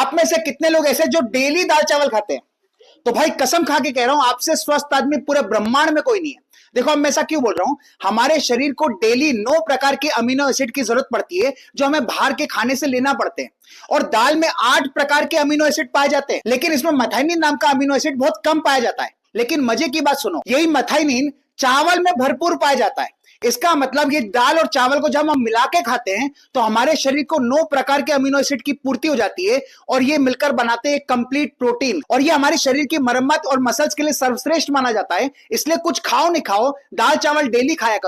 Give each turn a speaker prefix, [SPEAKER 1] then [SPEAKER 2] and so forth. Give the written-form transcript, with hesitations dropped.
[SPEAKER 1] आप में से कितने लोग ऐसे जो डेली दाल चावल खाते हैं? तो भाई कसम खा के कह रहा हूं, आपसे स्वस्थ आदमी पूरे ब्रह्मांड में कोई नहीं है। देखो, अब मैं ऐसा क्यों बोल रहा हूं, हमारे शरीर को डेली 9 प्रकार के अमीनो एसिड की जरूरत पड़ती है, जो हमें बाहर के खाने से लेना पड़ते हैं। और दाल में 8 प्रकार के अमीनो एसिड पाए जाते हैं, लेकिन इसमें मैथाइनिन नाम का अमीनो एसिड बहुत कम पाया जाता है। लेकिन मजे की बात सुनो, यही मैथाइनिन चावल में भरपूर पाया जाता है। इसका मतलब ये दाल और चावल को जब हम मिला के खाते हैं तो हमारे शरीर को 9 प्रकार के अमीनो एसिड की पूर्ति हो जाती है, और ये मिलकर बनाते हैं कंप्लीट प्रोटीन। और ये हमारे शरीर की मरम्मत और मसल्स के लिए सर्वश्रेष्ठ माना जाता है। इसलिए कुछ खाओ नहीं खाओ, दाल चावल डेली खाया करो।